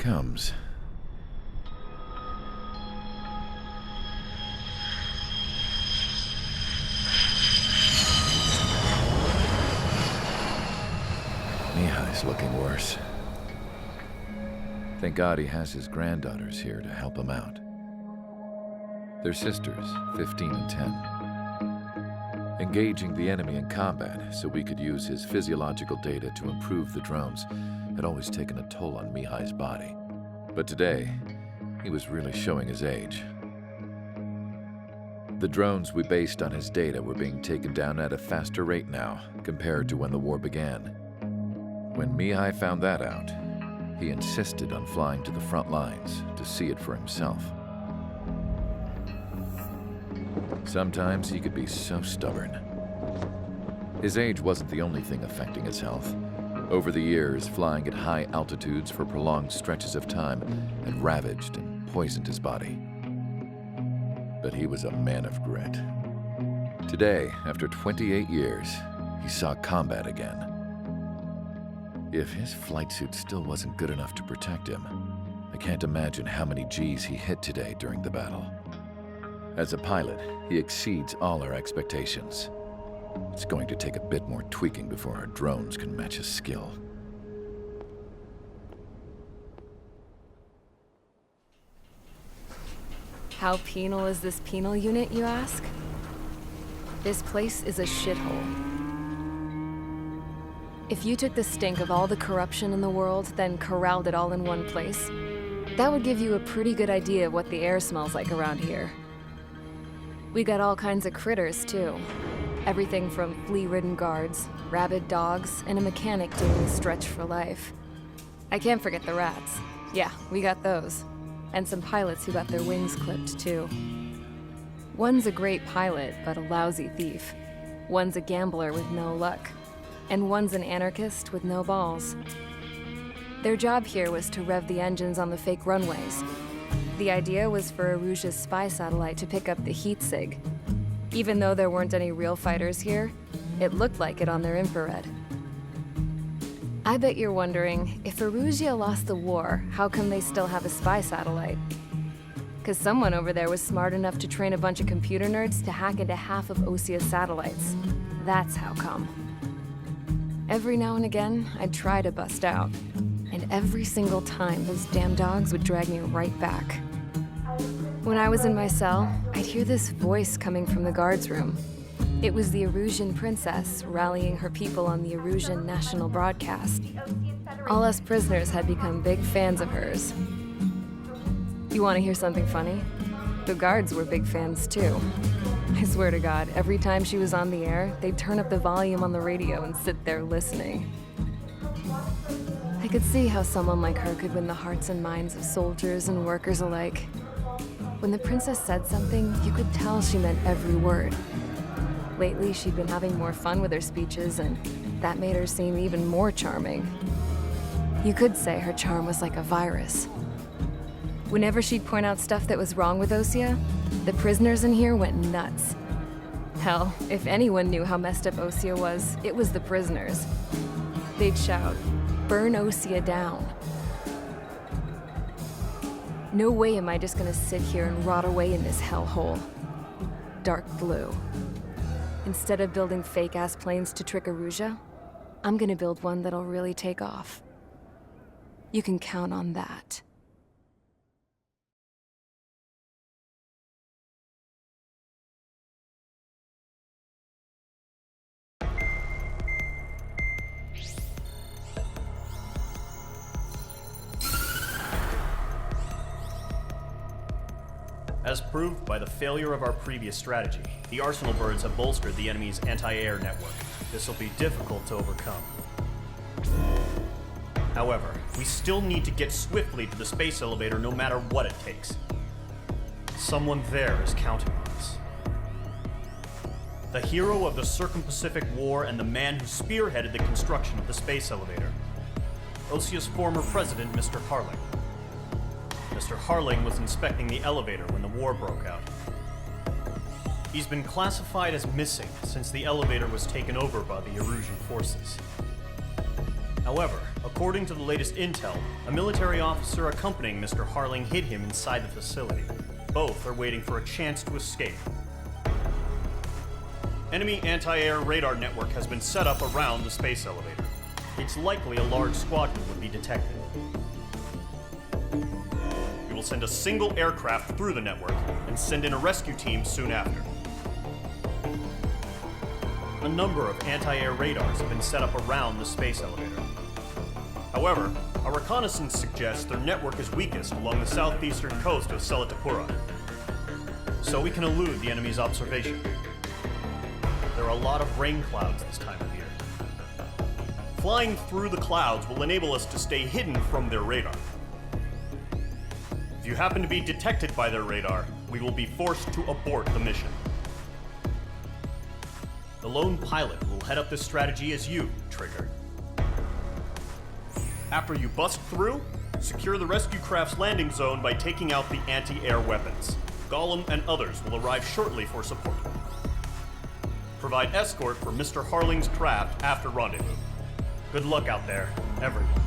comes. Mihai's looking worse. Thank God he has his granddaughters here to help him out. They're sisters, 15 and 10. Engaging the enemy in combat so we could use his physiological data to improve the drones had always taken a toll on Mihai's body. But today, he was really showing his age. The drones we based on his data were being taken down at a faster rate now compared to when the war began. When Mihai found that out, he insisted on flying to the front lines to see it for himself. Sometimes he could be so stubborn. His age wasn't the only thing affecting his health. Over the years, flying at high altitudes for prolonged stretches of time had ravaged and poisoned his body. But he was a man of grit. Today, after 28 years, he saw combat again. If his flight suit still wasn't good enough to protect him, I can't imagine how many Gs he hit today during the battle. As a pilot, he exceeds all our expectations. It's going to take a bit more tweaking before our drones can match his skill. How penal is this penal unit, you ask? This place is a shithole. If you took the stink of all the corruption in the world, then corralled it all in one place, that would give you a pretty good idea of what the air smells like around here. We got all kinds of critters, too. Everything from flea-ridden guards, rabid dogs, and a mechanic doing a stretch for life. I can't forget the rats. Yeah, we got those. And some pilots who got their wings clipped, too. One's a great pilot, but a lousy thief. One's a gambler with no luck. And one's an anarchist with no balls. Their job here was to rev the engines on the fake runways. The idea was for Erusia's spy satellite to pick up the heat sig. Even though there weren't any real fighters here, it looked like it on their infrared. I bet you're wondering, if Erusia lost the war, how come they still have a spy satellite? 'Cause someone over there was smart enough to train a bunch of computer nerds to hack into half of Osia's satellites. That's how come. Every now and again, I'd try to bust out. And every single time, those damn dogs would drag me right back. When I was in my cell, I'd hear this voice coming from the guards room. It was the Erusian princess rallying her people on the Erusian national broadcast. All us prisoners had become big fans of hers. You want to hear something funny? The guards were big fans too. I swear to God, every time she was on the air, they'd turn up the volume on the radio and sit there listening. I could see how someone like her could win the hearts and minds of soldiers and workers alike. When the princess said something, you could tell she meant every word. Lately, she'd been having more fun with her speeches, and that made her seem even more charming. You could say her charm was like a virus. Whenever she'd point out stuff that was wrong with Osia, the prisoners in here went nuts. Hell, if anyone knew how messed up Osia was, it was the prisoners. They'd shout, "Burn Osia down." No way am I just gonna sit here and rot away in this hellhole. Dark blue. Instead of building fake-ass planes to trick Erusia, I'm gonna build one that'll really take off. You can count on that. As proved by the failure of our previous strategy, the Arsenal birds have bolstered the enemy's anti-air network. This will be difficult to overcome. However, we still need to get swiftly to the space elevator no matter what it takes. Someone there is counting on us. The hero of the Circum-Pacific War and the man who spearheaded the construction of the space elevator. Osia's former president, Mr. Harling. Mr. Harling was inspecting the elevator when the war broke out. He's been classified as missing since the elevator was taken over by the Erusian forces. However, according to the latest intel, a military officer accompanying Mr. Harling hid him inside the facility. Both are waiting for a chance to escape. Enemy anti-air radar network has been set up around the space elevator. It's likely a large squadron would be detected. We will send a single aircraft through the network and send in a rescue team soon after. A number of anti-air radars have been set up around the space elevator. However, our reconnaissance suggests their network is weakest along the southeastern coast of Selatapura, so we can elude the enemy's observation. There are a lot of rain clouds this time of year. Flying through the clouds will enable us to stay hidden from their radar. If you happen to be detected by their radar, we will be forced to abort the mission. The lone pilot will head up this strategy as you, Trigger. After you bust through, secure the rescue craft's landing zone by taking out the anti-air weapons. Gollum and others will arrive shortly for support. Provide escort for Mr. Harling's craft after rendezvous. Good luck out there, everyone.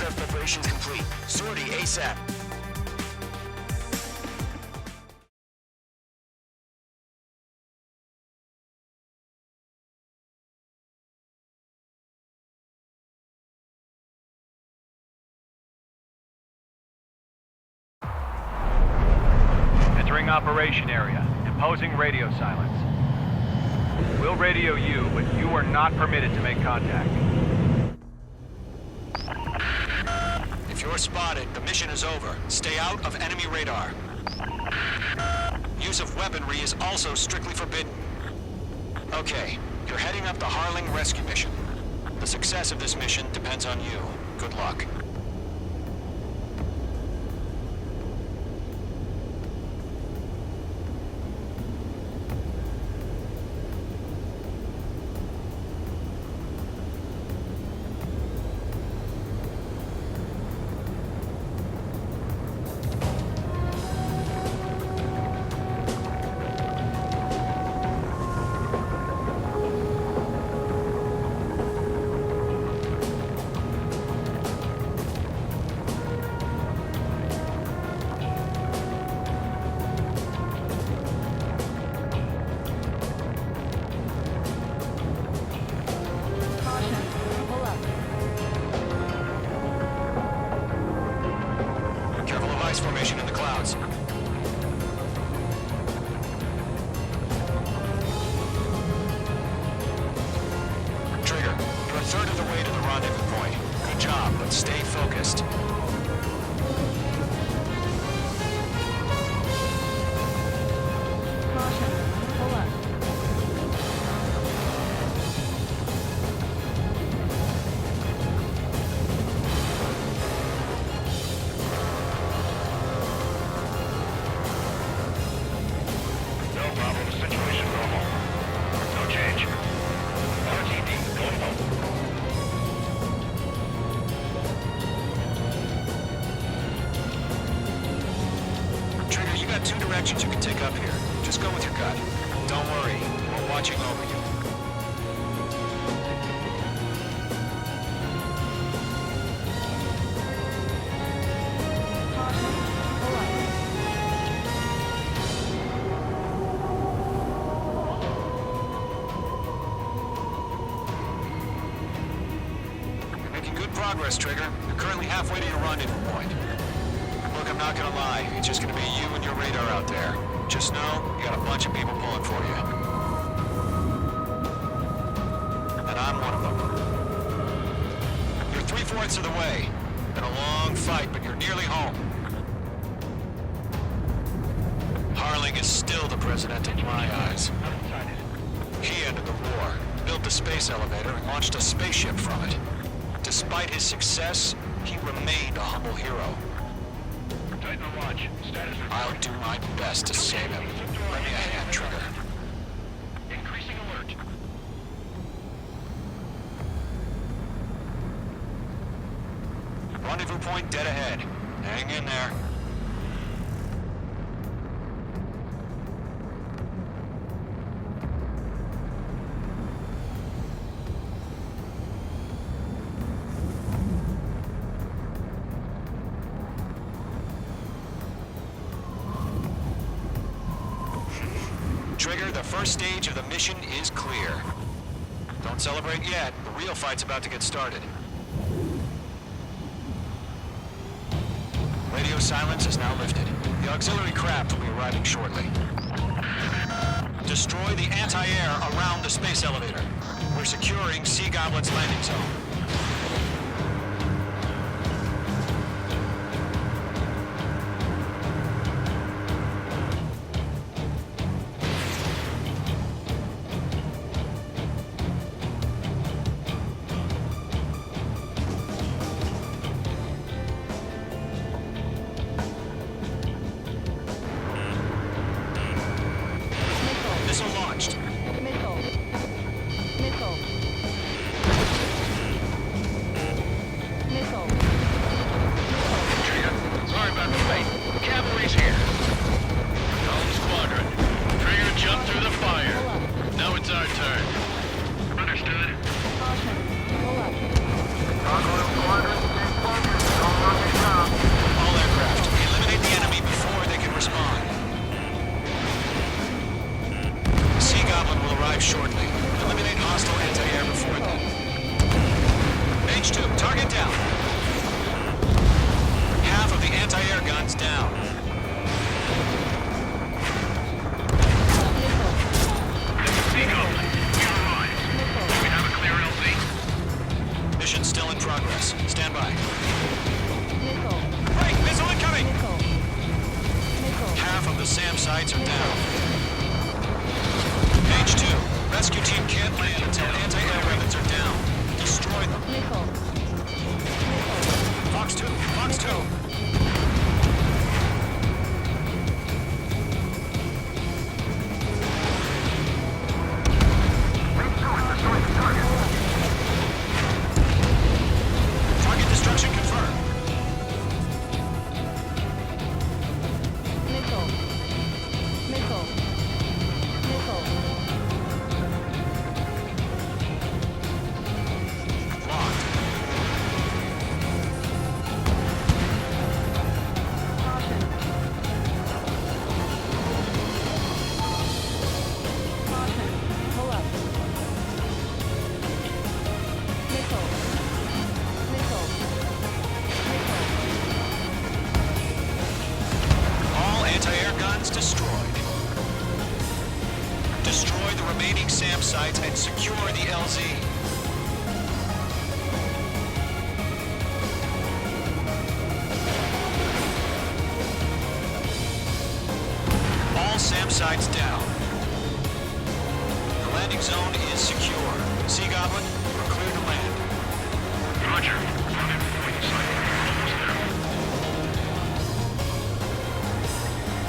aircraft preparations complete. Sortie ASAP. Entering operation area. Imposing radio silence. We'll radio you, but you are not permitted to make contact. If you're spotted, the mission is over. Stay out of enemy radar. Use of weaponry is also strictly forbidden. Okay, you're heading up the Harling rescue mission. The success of this mission depends on you. Good luck. Formation in the clouds. Trigger, you're a third of the way to the rendezvous point. Good job, but stay focused. Two directions you can take up here. Just go with your gut. Don't worry, we're watching over you. You're making good progress, Trigger. You're currently halfway to your rendezvous point. Look, I'm not gonna lie. It's just gonna be you and your radar out there. Just know, you got a bunch of people pulling for you. And I'm one of them. You're 3/4 of the way. Been a long fight, but you're nearly home. Harling is still the president in my eyes. He ended the war, built the space elevator, and launched a spaceship from it. Despite his success, he remained a humble hero. I'll do my best to save him. Lend me a hand, Trigger. Increasing alert. Rendezvous point dead ahead. Hang in there. Trigger, the first stage of the mission is clear. Don't celebrate yet. The real fight's about to get started. Radio silence is now lifted. The auxiliary craft will be arriving shortly. Destroy the anti-air around the space elevator. We're securing Sea Goblet's landing zone. guns down. Mission still in progress. Stand by. Break! Missile incoming! Half of the SAM sites are down. Page 2. Rescue team can't land until anti-air weapons are down. Destroy them. Fox 2. Fox 2. Target destruction confirmed. Locked. All anti-air guns destroyed. Destroy the remaining SAM sites and secure the LZ. All SAM sites down. The landing zone is secure. Sea Goblin, we're clear to land. Roger.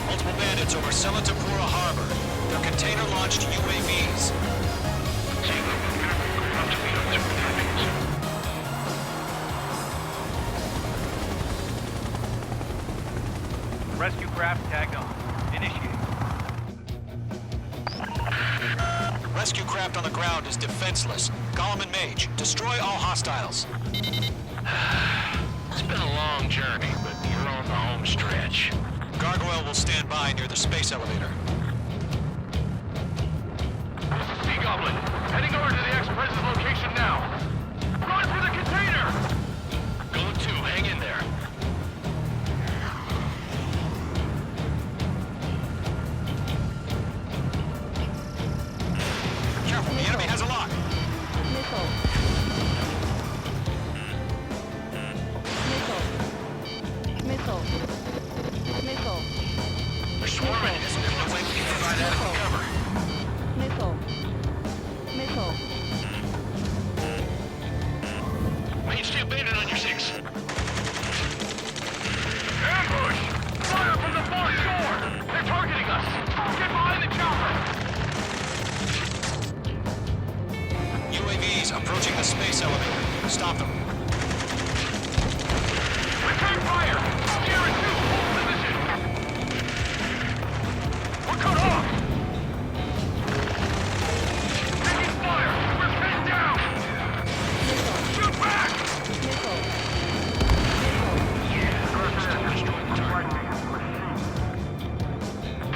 Multiple bandits over Selatapura Harbor. They're container-launched UAVs. Rescue craft tagged on. Initiate. Rescue craft on the ground is defenseless. Gollum and Mage, destroy all hostiles. It's been a long journey, but you're on the home stretch. Gargoyle will stand by near the space elevator. Sea Goblin, heading over to the ex-president's location now. Run for the container! Go to, hang in there. Careful, the enemy has a lock. They're swarming. There's no way we can provide adequate cover. Mage 2 bandit on your 6. Ambush! Fire from the far shore! They're targeting us! Get behind the chopper! UAVs approaching the space elevator. Stop them. Return fire! Sierra 2, hold position! We're cut off! Taking fire! We're pinned down! Shoot back!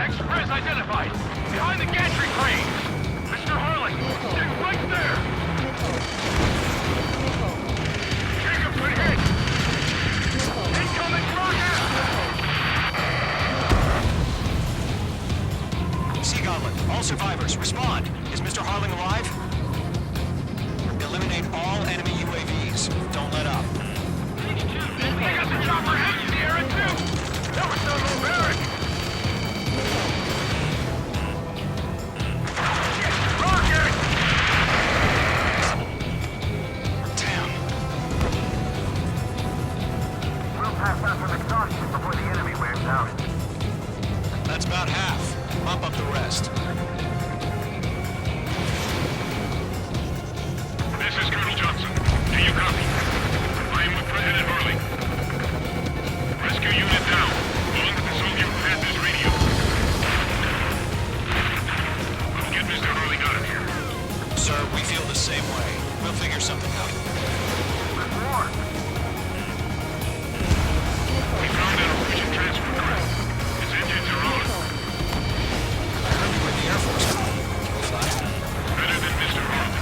Express identified! Behind the gantry crane! Mr. Harling! Get right there! Fingerprint hit! Incoming rocket! Sea Goblin, all survivors, respond. Is Mr. Harling alive? Eliminate all enemy UAVs. Don't let up. They got the chopper hit Sierra 2! That was so barbaric! Rocket! Damn. We'll pass out from exhaustion before the enemy wears out. That's about half. Bump up the rest. This is Colonel Johnson. Do you copy? I am with President Harling. Rescue unit down. Along with the soldier who has this radio. We'll get Mr. Harling out of here. Sir, we feel the same way. We'll figure something out. We found an Norwegian transport craft. Its engines are on. I heard you were in the Air Force. Can we fly? Better than Mr. Harling.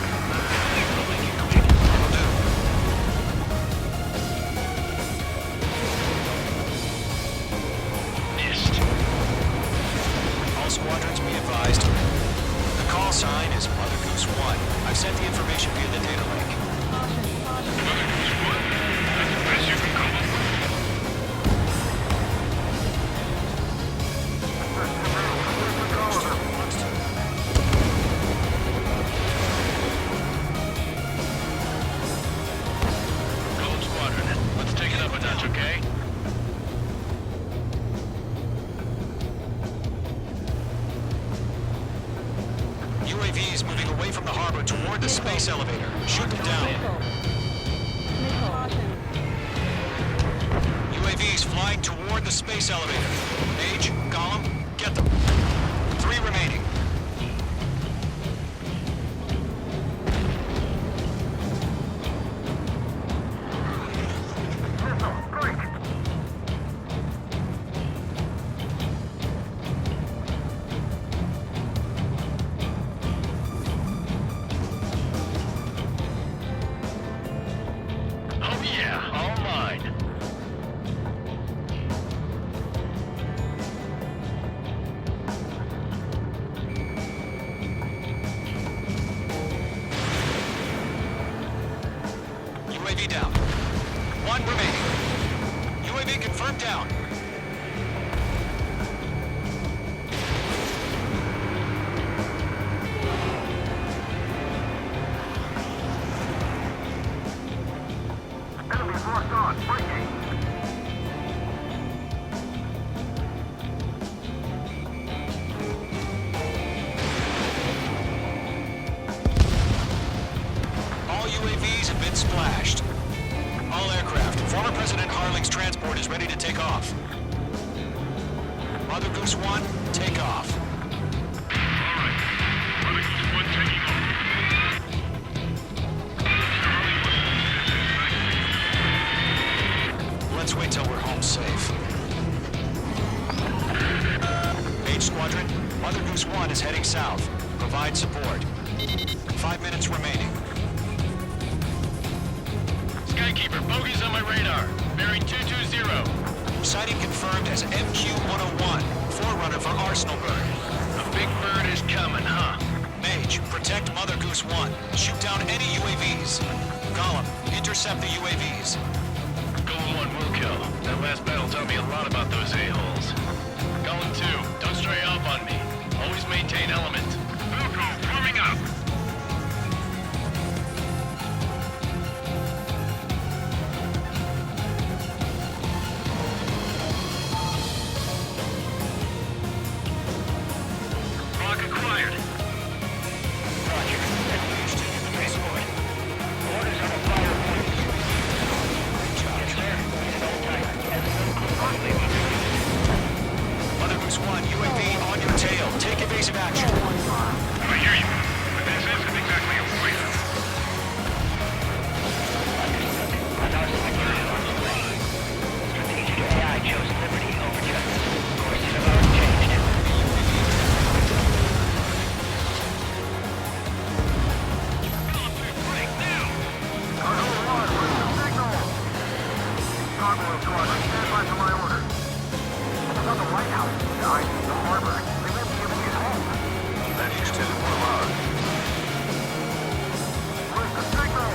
Will do. toward the space elevator. Shoot them down. UAVs flying toward the space elevator. Mage, Gollum, get them. 3 remaining. Oh yeah, all mine. UAV down. 1 remaining. UAV confirmed down. Enemies locked on. Breaking. All UAVs have been splashed. All aircraft. Former President Harling's transport is ready to take off. Mother Goose 1, take off. Alright. Mother Goose 1 taking off. Let's wait till we're home safe. Mage Squadron, Mother Goose 1 is heading south. Provide support. 5 minutes remaining. Skykeeper, bogeys on my radar. Bearing 220. Sighting confirmed as MQ-101, forerunner for Arsenal Bird. A big bird is coming, huh? Mage, protect Mother Goose 1. Shoot down any UAVs. Gollum, intercept the UAVs. Golem 1 will kill. That last battle taught me a lot about those a-holes. Golem 2, don't stray off on me. Always maintain element. Wilco, forming up. Lock acquired. Roger. Engaged in the spaceport. Orders on a fire point. Yes, sir. Hold tight. Mother Goose 1, UAV on your tail. Take evasive action. I hear you. But this isn't exactly a fighter. Strategic AI chose liberty over justice. Course is about changed. Gargoyle Squadron, stand by for my orders. It's on the White House. I need the harbor. They may be able to get home. That is still one of Where's the signal?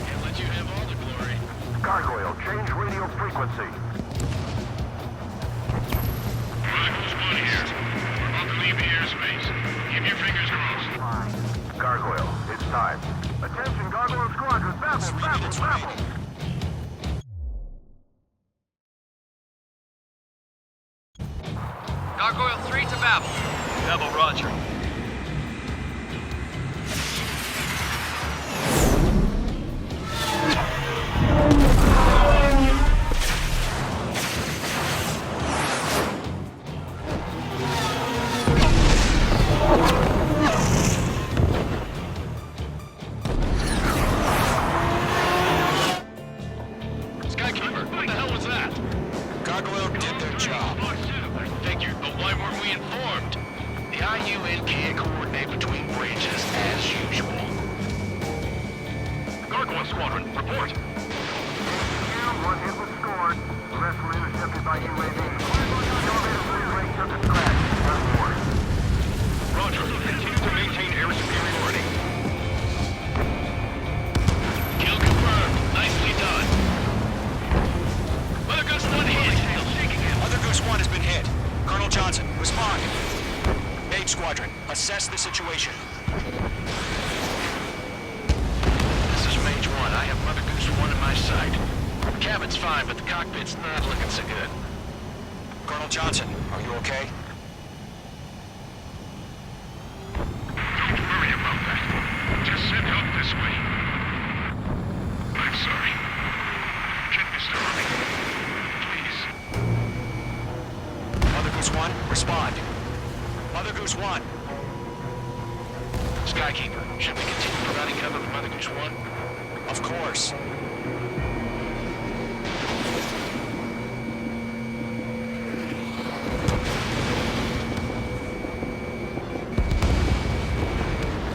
Can't let you have all the glory. Gargoyle, change radio frequency. Chronicles 1 here. We're about to leave the airspace. Keep your fingers crossed. Gargoyle, it's time. Attention, Gargoyle Squadron. Babble, 3 babble, minutes babble. remaining. Gargoyle 3 to Babel. Babel, roger. Skykeeper, what the hell was that? Gargoyle did their job. I figured, but why weren't we informed? The IUN can't coordinate between branches as usual. Gargoyle Squadron, report. One hit was scored. The rest were intercepted by UAV. Elevator free rate took a scratch. Report. Roger. Continue to maintain air superiority. Kill confirmed. Nicely done. Mother Goose 1 hit. Mother Goose 1 has been hit. Colonel Johnson, respond. Mage Squadron, assess the situation. This is Mage 1. I have Mother Goose 1 in my sight. The cabin's fine, but the cockpit's not looking so good. Colonel Johnson, are you okay? Don't worry about that. Mother Goose 1. Skykeeper, should we continue providing cover for Mother Goose 1? Of course.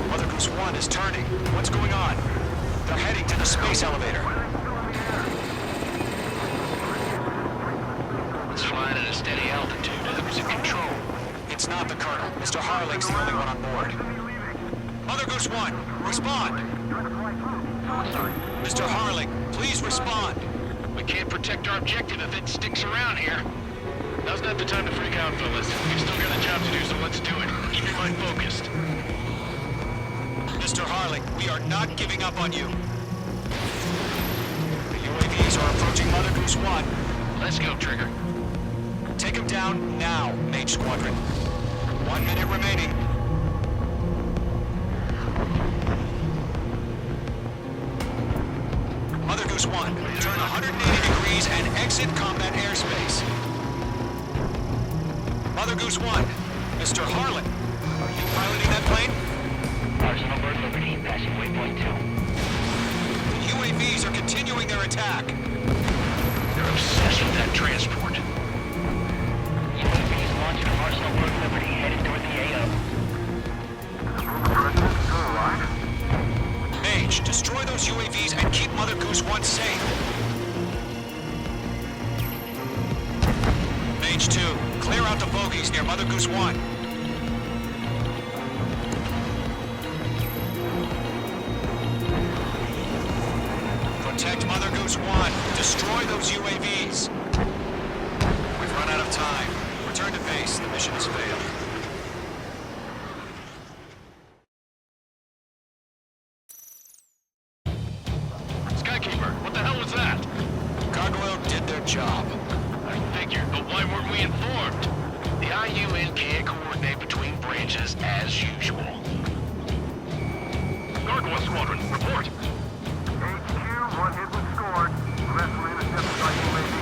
Mother Goose 1 is turning. What's going on? They're heading to the space elevator. It's flying at a steady altitude. Who's in control? It's not the Colonel. Mr. Harling's the only one on board. Mother Goose 1, respond! Mr. Harling, please respond! We can't protect our objective if it sticks around here. Now's not the time to freak out, fellas. We've still got a job to do, so let's do it. Keep your mind focused. Mr. Harling, we are not giving up on you. The UAVs are approaching Mother Goose 1. Let's go, Trigger. Take him down now, Mage Squadron. 1 minute remaining. Mother Goose 1, turn 180 degrees and exit combat airspace. Mother Goose 1, Mr. Harlan, are you piloting that plane? Arsenal Bird Liberty, passing waypoint 2. The UAVs are continuing their attack. They're obsessed with that transport. UAVs launched from Arsenal Bird Liberty, headed toward the AO. President, still alive? Mage, destroy those UAVs and keep Mother Goose 1 safe. Mage 2, clear out the bogies near Mother Goose 1. Protect Mother Goose 1. Destroy those UAVs. We've run out of time. Return to base. The mission has failed. Skykeeper, what the hell was that? Gargoyle did their job. I figured, but why weren't we informed? The IUN can't coordinate between branches as usual. Gargoyle Squadron, report. HQ, 1 hit was scored. The rest were intercepted by UAV.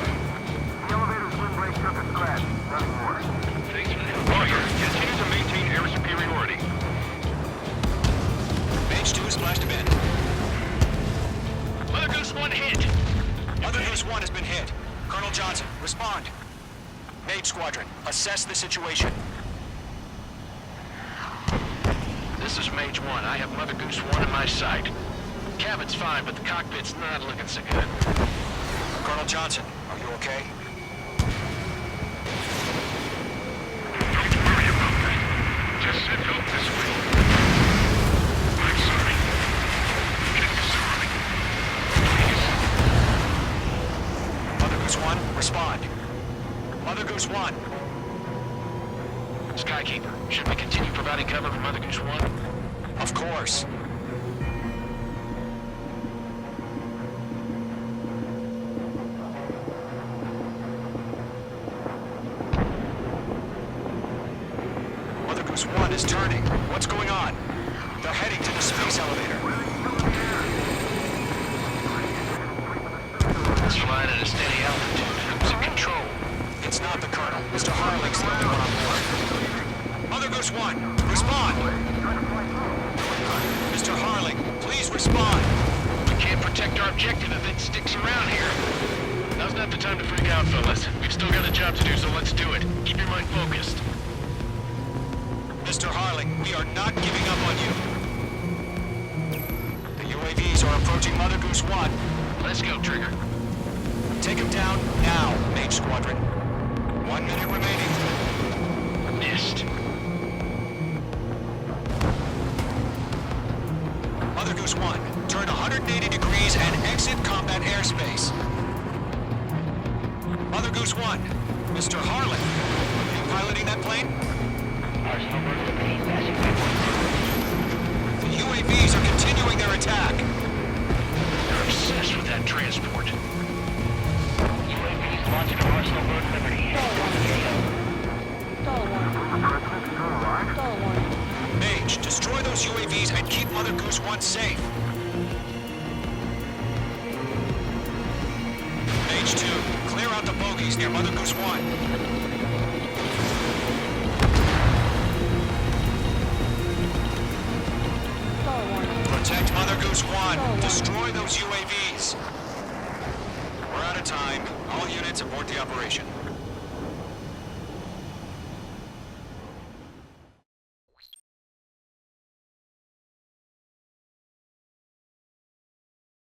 The elevator's windbreak took a scratch. Nothing more. Thanks for the help. Roger, continue to maintain air superiority. Mage 2 splashed a bit. Mother Goose 1 hit. Mother Goose 1 has been hit. Colonel Johnson, respond. Mage Squadron, assess the situation. This is Mage 1. I have Mother Goose 1 in my sight. Cabin's fine, but the cockpit's not looking so good. Colonel Johnson, are you okay? Don't worry about that. Just send help this way. I'm sorry. Get this running. Mother Goose 1, respond. Mother Goose 1. Skykeeper, should we continue providing cover for Mother Goose 1? Of course. Mother Goose 1 is turning. What's going on? They're heading to the space elevator. It's flying at a steady altitude. Who's in control? It's not the Colonel. Mr. Harling's the only one on board. Mother Goose 1, respond! Mr. Harling, please respond! We can't protect our objective if it sticks around here. Now's not the time to freak out, fellas. We've still got a job to do, so let's do it. Keep your mind focused. Mr. Harling, we are not giving up on you. The UAVs are approaching Mother Goose 1. Let's go, Trigger. Take him down now, Mage Squadron. 1 minute remaining. Missed. Mother Goose 1, turn 180 degrees and exit combat airspace. Mother Goose 1, Mr. Harlan, are you piloting that plane? Arsenal Bird Liberty, passing waypoint 2. The UAVs are continuing their attack. They're obsessed with that transport. UAVs launched from Arsenal Bird Liberty, headed toward the AO. President, still alive? Mage, destroy those UAVs and keep Mother Goose 1 safe. Mage 2, clear out the bogies near Mother Goose 1. Destroy those UAVs. We're out of time. All units abort the operation.